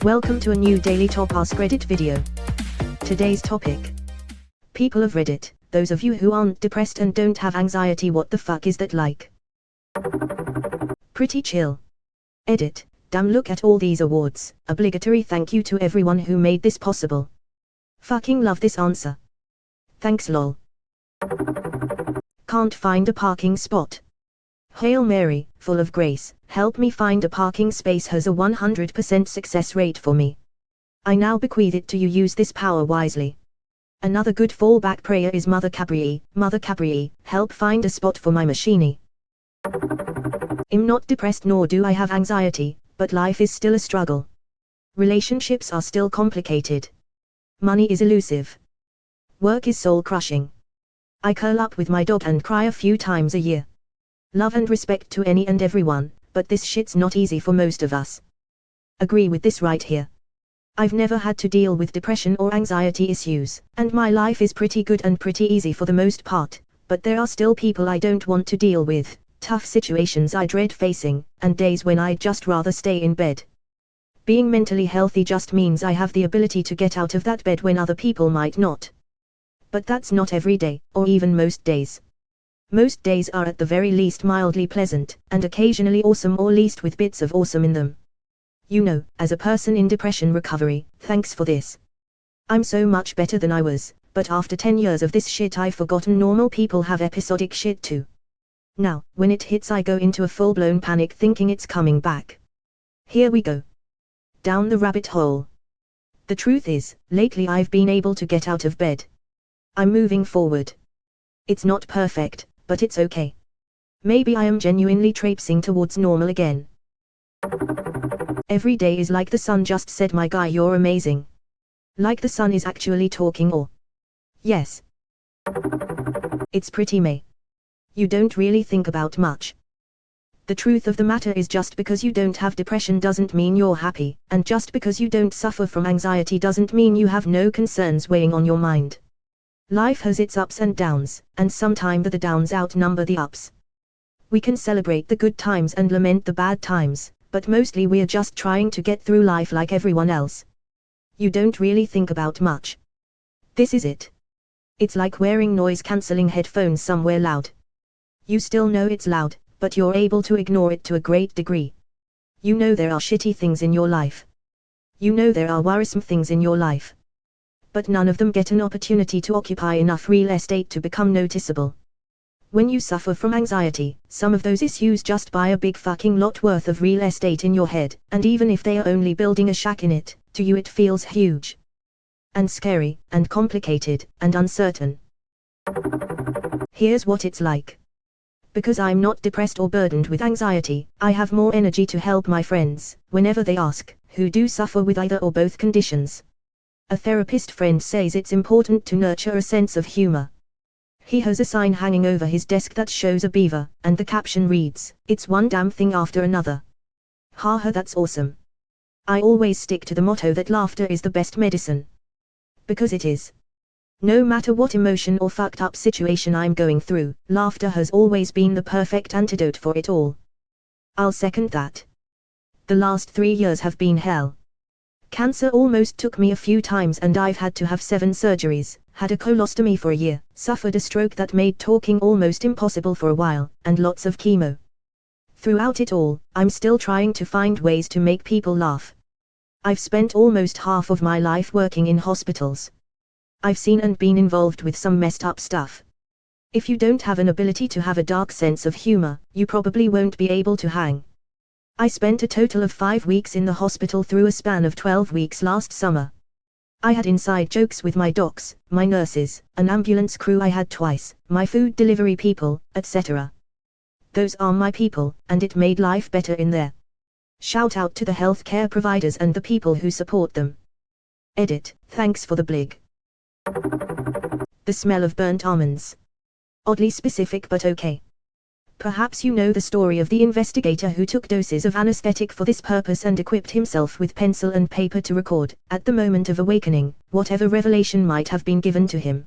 Welcome to a new daily top Askreddit video. Today's topic. People of Reddit, those of you who aren't depressed and don't have anxiety, what the fuck is that like? Pretty chill. Edit, damn, look at all these awards. Obligatory thank you to everyone who made this possible. Fucking love this answer. Thanks lol. Can't find a parking spot. Hail Mary, full of grace, help me find a parking space has a 100% success rate for me. I now bequeath it to you, use this power wisely. Another good fallback prayer is Mother Capri, help find a spot for my machine. I'm not depressed nor do I have anxiety, but life is still a struggle. Relationships are still complicated. Money is elusive. Work is soul crushing. I curl up with my dog and cry a few times a year. Love and respect to any and everyone, but this shit's not easy for most of us. Agree with this right here. I've never had to deal with depression or anxiety issues, and my life is pretty good and pretty easy for the most part, but there are still people I don't want to deal with, tough situations I dread facing, and days when I'd just rather stay in bed. Being mentally healthy just means I have the ability to get out of that bed when other people might not. But that's not every day, or even most days. Most days are at the very least mildly pleasant, and occasionally awesome, or least with bits of awesome in them. You know, as a person in depression recovery, thanks for this. I'm so much better than I was, but after 10 years of this shit I've forgotten normal people have episodic shit too. Now, when it hits I go into a full-blown panic thinking it's coming back. Here we go. Down the rabbit hole. The truth is, lately I've been able to get out of bed. I'm moving forward. It's not perfect, but it's okay. Maybe I am genuinely traipsing towards normal again. Every day is like the sun just said, my guy, you're amazing. Like the sun is actually talking, or? Yes. It's pretty meh. You don't really think about much. The truth of the matter is, just because you don't have depression doesn't mean you're happy, and just because you don't suffer from anxiety doesn't mean you have no concerns weighing on your mind. Life has its ups and downs, and sometimes the downs outnumber the ups. We can celebrate the good times and lament the bad times, but mostly we're just trying to get through life like everyone else. You don't really think about much. This is it. It's like wearing noise-cancelling headphones somewhere loud. You still know it's loud, but you're able to ignore it to a great degree. You know there are shitty things in your life. You know there are worrisome things in your life. But none of them get an opportunity to occupy enough real estate to become noticeable. When you suffer from anxiety, some of those issues just buy a big fucking lot worth of real estate in your head, and even if they are only building a shack in it, to you it feels huge. And scary, and complicated, and uncertain. Here's what it's like. Because I'm not depressed or burdened with anxiety, I have more energy to help my friends, whenever they ask, who do suffer with either or both conditions. A therapist friend says it's important to nurture a sense of humor. He has a sign hanging over his desk that shows a beaver, and the caption reads, "It's one damn thing after another." Haha, that's awesome. I always stick to the motto that laughter is the best medicine. Because it is. No matter what emotion or fucked up situation I'm going through, laughter has always been the perfect antidote for it all. I'll second that. The last 3 years have been hell. Cancer almost took me a few times and I've had to have 7 surgeries, had a colostomy for a year, suffered a stroke that made talking almost impossible for a while, and lots of chemo. Throughout it all, I'm still trying to find ways to make people laugh. I've spent almost half of my life working in hospitals. I've seen and been involved with some messed up stuff. If you don't have an ability to have a dark sense of humor, you probably won't be able to hang. I spent a total of 5 weeks in the hospital through a span of 12 weeks last summer. I had inside jokes with my docs, my nurses, an ambulance crew I had twice, my food delivery people, etc. Those are my people, and it made life better in there. Shout out to the healthcare providers and the people who support them. Edit, thanks for the blig. The smell of burnt almonds. Oddly specific but okay. Perhaps you know the story of the investigator who took doses of anesthetic for this purpose and equipped himself with pencil and paper to record, at the moment of awakening, whatever revelation might have been given to him.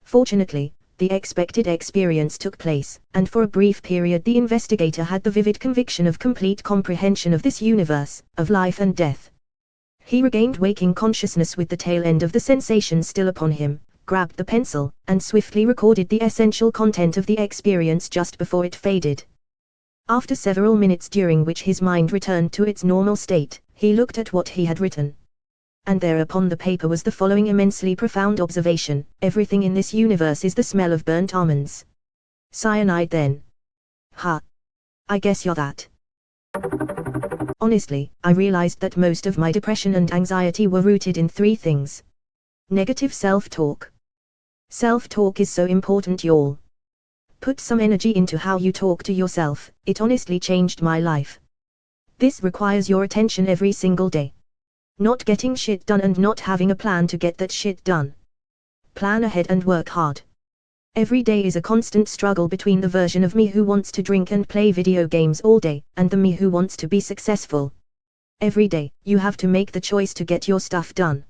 Fortunately, the expected experience took place, and for a brief period the investigator had the vivid conviction of complete comprehension of this universe, of life and death. He regained waking consciousness with the tail end of the sensation still upon him, grabbed the pencil, and swiftly recorded the essential content of the experience just before it faded. After several minutes during which his mind returned to its normal state, he looked at what he had written. And there upon the paper was the following immensely profound observation: everything in this universe is the smell of burnt almonds. Cyanide then. Ha. I guess you're that. Honestly, I realized that most of my depression and anxiety were rooted in 3 things. Negative self-talk. Self-talk is so important, y'all. Put some energy into how you talk to yourself. It honestly changed my life. This requires your attention every single day. Not getting shit done and not having a plan to get that shit done. Plan ahead and work hard. Every day is a constant struggle between the version of me who wants to drink and play video games all day, and the me who wants to be successful. Every day, you have to make the choice to get your stuff done.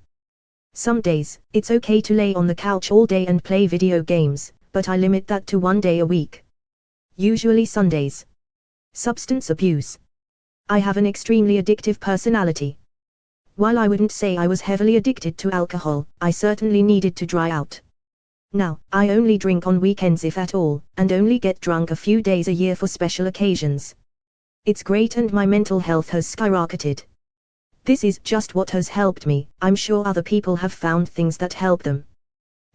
Some days, it's okay to lay on the couch all day and play video games, but I limit that to 1 day a week. Usually Sundays. Substance abuse. I have an extremely addictive personality. While I wouldn't say I was heavily addicted to alcohol, I certainly needed to dry out. Now, I only drink on weekends if at all, and only get drunk a few days a year for special occasions. It's great and my mental health has skyrocketed. This is just what has helped me. I'm sure other people have found things that help them.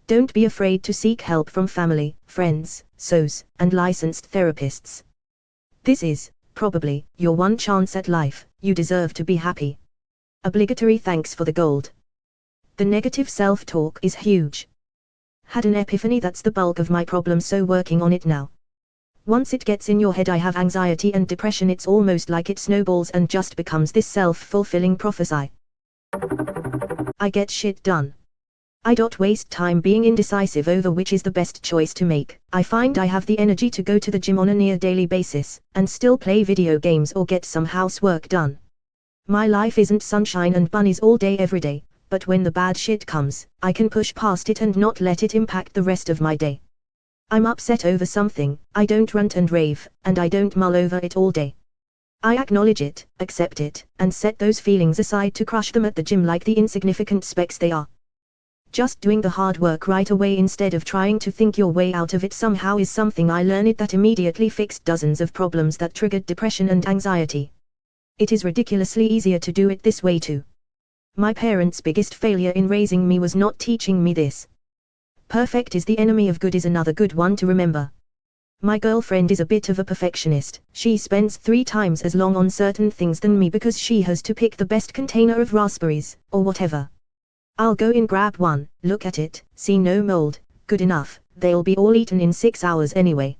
Don't be afraid to seek help from family, friends, SOs, and licensed therapists. This is, probably, your one chance at life. You deserve to be happy. Obligatory thanks for the gold. The negative self-talk is huge. Had an epiphany that's the bulk of my problem, so working on it now. Once it gets in your head I have anxiety and depression, it's almost like it snowballs and just becomes this self-fulfilling prophecy. I get shit done. I don't waste time being indecisive over which is the best choice to make. I find I have the energy to go to the gym on a near daily basis, and still play video games or get some housework done. My life isn't sunshine and bunnies all day every day, but when the bad shit comes, I can push past it and not let it impact the rest of my day. I'm upset over something, I don't rant and rave, and I don't mull over it all day. I acknowledge it, accept it, and set those feelings aside to crush them at the gym like the insignificant specks they are. Just doing the hard work right away instead of trying to think your way out of it somehow is something I learned that immediately fixed dozens of problems that triggered depression and anxiety. It is ridiculously easier to do it this way too. My parents' biggest failure in raising me was not teaching me this. Perfect is the enemy of good is another good one to remember. My girlfriend is a bit of a perfectionist. She spends 3 times as long on certain things than me because she has to pick the best container of raspberries, or whatever. I'll go in, grab one, look at it, see no mold, good enough, they'll be all eaten in 6 hours anyway.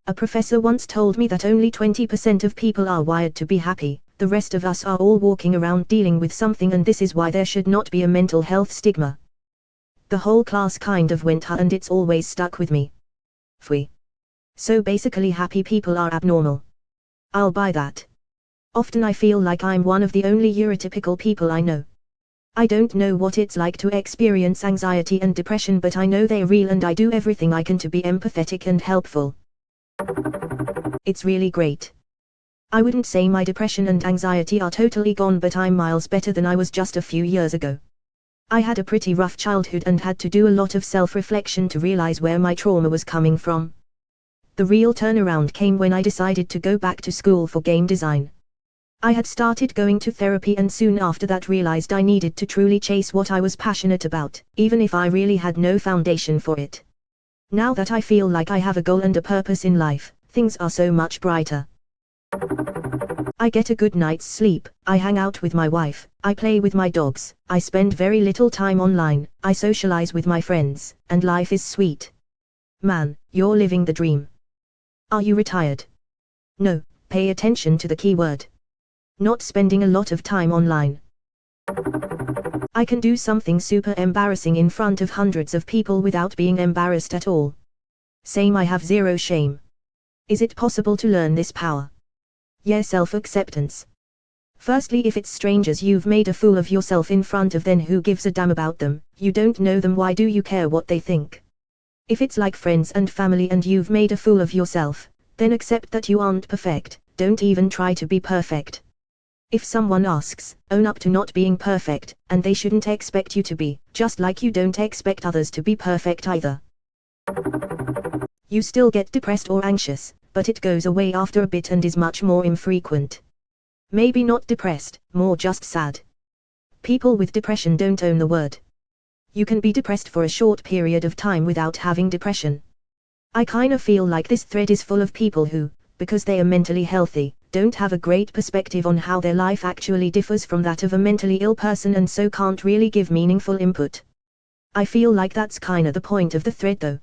A professor once told me that only 20% of people are wired to be happy, the rest of us are all walking around dealing with something, and this is why there should not be a mental health stigma. The whole class kind of went ha, and it's always stuck with me. Phui. So basically happy people are abnormal. I'll buy that. Often I feel like I'm one of the only neurotypical people I know. I don't know what it's like to experience anxiety and depression, but I know they're real and I do everything I can to be empathetic and helpful. It's really great. I wouldn't say my depression and anxiety are totally gone, but I'm miles better than I was just a few years ago. I had a pretty rough childhood and had to do a lot of self-reflection to realize where my trauma was coming from. The real turnaround came when I decided to go back to school for game design. I had started going to therapy and soon after that realized I needed to truly chase what I was passionate about, even if I really had no foundation for it. Now that I feel like I have a goal and a purpose in life, things are so much brighter. I get a good night's sleep, I hang out with my wife, I play with my dogs, I spend very little time online, I socialize with my friends, and life is sweet. Man, you're living the dream. Are you retired? No, pay attention to the key word. Not spending a lot of time online. I can do something super embarrassing in front of hundreds of people without being embarrassed at all. Same, I have zero shame. Is it possible to learn this power? Yeah, self-acceptance. Firstly, if it's strangers you've made a fool of yourself in front of, then who gives a damn about them? You don't know them, why do you care what they think? If it's like friends and family and you've made a fool of yourself, then accept that you aren't perfect, don't even try to be perfect. If someone asks, own up to not being perfect, and they shouldn't expect you to be, just like you don't expect others to be perfect either. You still get depressed or anxious, but it goes away after a bit and is much more infrequent. Maybe not depressed, more just sad. People with depression don't own the word. You can be depressed for a short period of time without having depression. I kinda feel like this thread is full of people who, because they are mentally healthy, don't have a great perspective on how their life actually differs from that of a mentally ill person and so can't really give meaningful input. I feel like that's kinda the point of the thread though.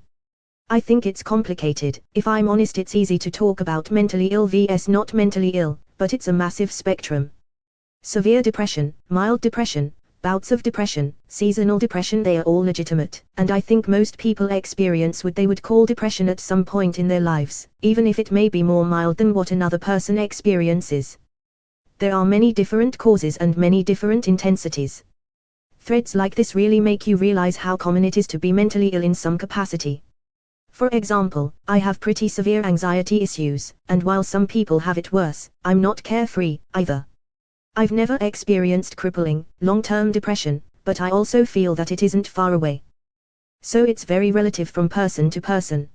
I think it's complicated. If I'm honest, it's easy to talk about mentally ill vs not mentally ill, but it's a massive spectrum. Severe depression, mild depression, bouts of depression, seasonal depression, they are all legitimate, and I think most people experience what they would call depression at some point in their lives, even if it may be more mild than what another person experiences. There are many different causes and many different intensities. Threads like this really make you realize how common it is to be mentally ill in some capacity. For example, I have pretty severe anxiety issues, and while some people have it worse, I'm not carefree, either. I've never experienced crippling, long-term depression, but I also feel that it isn't far away. So it's very relative from person to person.